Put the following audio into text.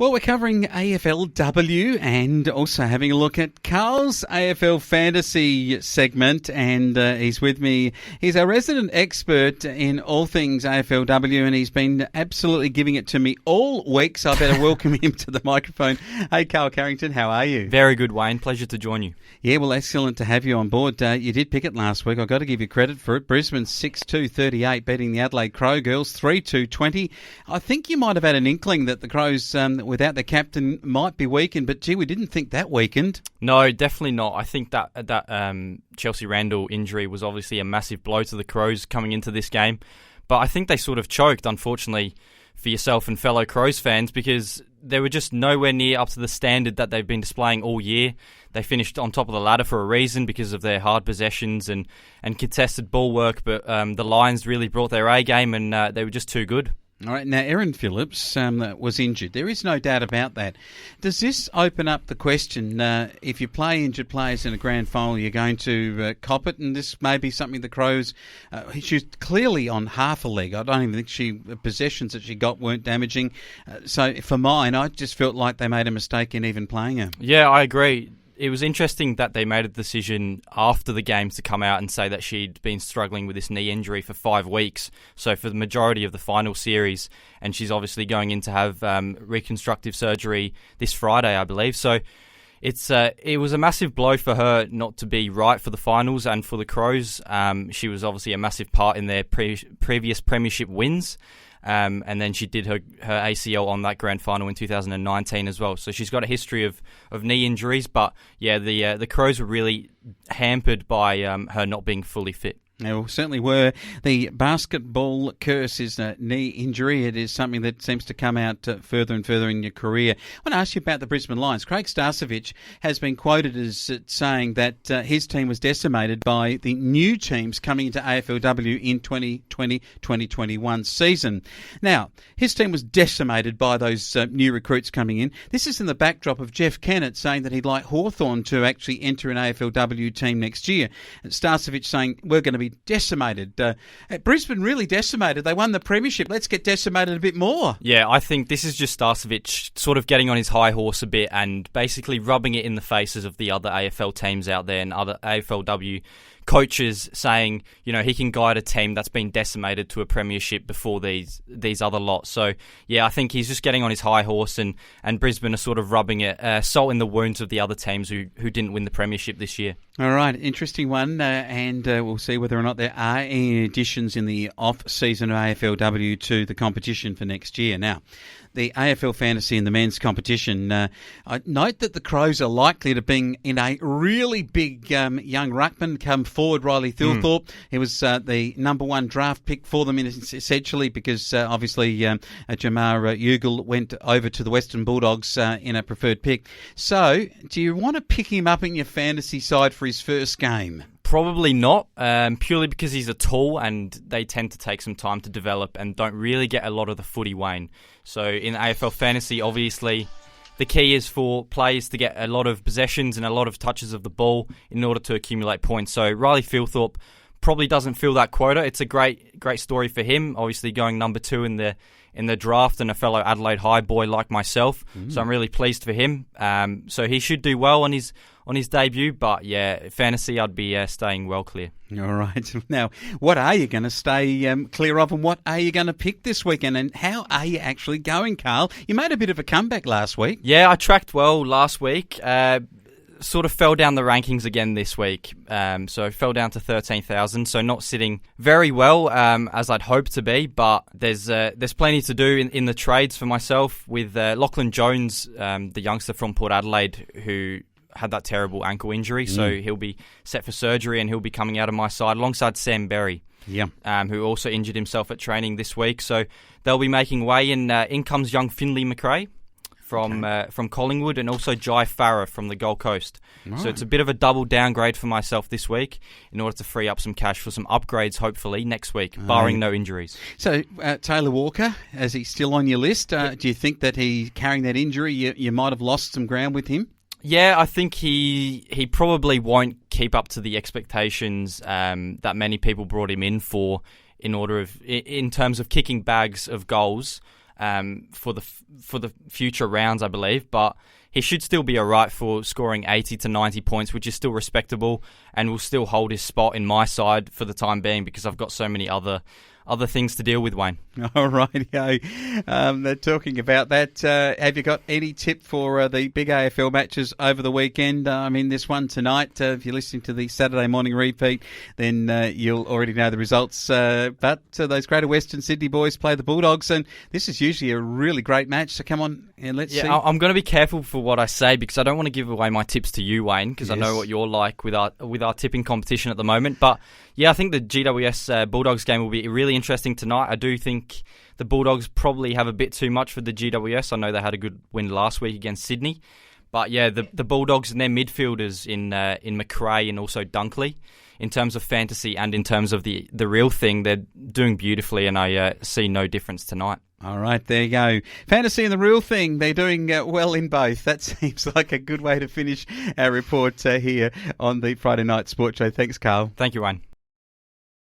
Well, we're covering AFLW and also having a look at Karl's AFL Fantasy segment, and he's with me. He's our resident expert in all things AFLW, and he's been absolutely giving it to me all week, so I better welcome him to the microphone. Hey, Karl Carrington, how are you? Very good, Wayne. Pleasure to join you. Yeah, well, excellent to have you on board. You did pick it last week. I've got to give you credit for it. Brisbane 6-2-38, beating the Adelaide Crow girls 3-2-20. I think you might have had an inkling that the Crows, without the captain, might be weakened, but gee, we didn't think that weakened. No, definitely not. I think that Chelsea Randall injury was obviously a massive blow to the Crows coming into this game, but I think they sort of choked, unfortunately, for yourself and fellow Crows fans, because they were just nowhere near up to the standard that they've been displaying all year. They finished on top of the ladder for a reason, because of their hard possessions and contested ball work, but the Lions really brought their A game, and they were just too good. All right, now Erin Phillips was injured. There is no doubt about that. Does this open up the question, if you play injured players in a grand final, you're going to cop it? And this may be something the Crows, she's clearly on half a leg. I don't even think the possessions that she got weren't damaging. So for mine, I just felt like they made a mistake in even playing her. Yeah, I agree. It was interesting that they made a decision after the games to come out and say that she'd been struggling with this knee injury for 5 weeks, so for the majority of the final series, and she's obviously going in to have reconstructive surgery this Friday, I believe. So it was a massive blow for her not to be right for the finals and for the Crows. She was obviously a massive part in their previous premiership wins. And then she did her ACL on that grand final in 2019 as well. So she's got a history of knee injuries. But yeah, the Crows were really hampered by her not being fully fit. Well, certainly were. The basketball curse is a knee injury. It is something that seems to come out further and further in your career. I want to ask you about the Brisbane Lions. Craig Starcevich has been quoted as saying that his team was decimated by the new teams coming into AFLW in 2020-2021 season. Now, his team was decimated by those new recruits coming in. This is in the backdrop of Jeff Kennett saying that he'd like Hawthorn to actually enter an AFLW team next year. Starcevich saying, we're going to be decimated. Brisbane really decimated. They won the premiership. Let's get decimated a bit more. Yeah, I think this is just Starcevich sort of getting on his high horse a bit and basically rubbing it in the faces of the other AFL teams out there and other AFLW coaches, saying, you know, he can guide a team that's been decimated to a premiership before these other lots. So yeah, I think he's just getting on his high horse, and Brisbane are sort of rubbing it salt in the wounds of the other teams who didn't win the premiership this year. All right, interesting one, and we'll see whether or not there are any additions in the off-season of AFLW to the competition for next year. Now, the AFL Fantasy and the men's competition, I note that the Crows are likely to be in a really big young ruckman come forward, Riley Thilthorpe. He was the number one draft pick for them, essentially, because obviously Jamar Ugle went over to the Western Bulldogs in a preferred pick. So, do you want to pick him up in your fantasy side for his first game? Probably not, purely because he's a tool and they tend to take some time to develop and don't really get a lot of the footy, Wayne. So in AFL Fantasy, obviously, the key is for players to get a lot of possessions and a lot of touches of the ball in order to accumulate points. So Riley Thilthorpe probably doesn't fill that quota. It's a great story for him, obviously going number 2 in the draft and a fellow Adelaide High boy like myself. So I'm really pleased for him. So he should do well on his debut, but yeah, fantasy I'd be staying well clear. All right. Now, what are you going to stay clear of, and what are you going to pick this weekend, and how are you actually going, Karl? You made a bit of a comeback last week. Yeah, I tracked well last week. Sort of fell down the rankings again this week. So fell down to 13,000, so not sitting very well as I'd hoped to be, but there's plenty to do in the trades for myself with Lachlan Jones, the youngster from Port Adelaide, who had that terrible ankle injury, so he'll be set for surgery and he'll be coming out of my side alongside Sam Berry, who also injured himself at training this week. So they'll be making way, and in comes young Finley McRae from Collingwood, and also Jai Farah from the Gold Coast. Right. So it's a bit of a double downgrade for myself this week in order to free up some cash for some upgrades, hopefully, next week, barring no injuries. So Taylor Walker, is he still on your list? Do you think that he carrying that injury, you might have lost some ground with him? Yeah, I think he probably won't keep up to the expectations that many people brought him in for in terms of kicking bags of goals. for the future rounds, I believe. But he should still be alright for scoring 80 to 90 points, which is still respectable, and will still hold his spot in my side for the time being because I've got so many other things to deal with, Wayne. All right, they're talking about that. Have you got any tip for the big AFL matches over the weekend? This one tonight, if you're listening to the Saturday morning repeat, then you'll already know the results. But those Greater Western Sydney boys play the Bulldogs, and this is usually a really great match. So come on, and let's see. I'm going to be careful for what I say because I don't want to give away my tips to you, Wayne, because yes. I know what you're like with our tipping competition at the moment. But yeah, I think the GWS Bulldogs game will be really interesting tonight. I do think the Bulldogs probably have a bit too much for the GWS. I know they had a good win last week against Sydney. But yeah, the Bulldogs and their midfielders in McRae and also Dunkley, in terms of fantasy and in terms of the real thing, they're doing beautifully, and I see no difference tonight. All right, there you go. Fantasy and the real thing, they're doing well in both. That seems like a good way to finish our report here on the Friday Night Sport Show. Thanks, Carl. Thank you, Wayne.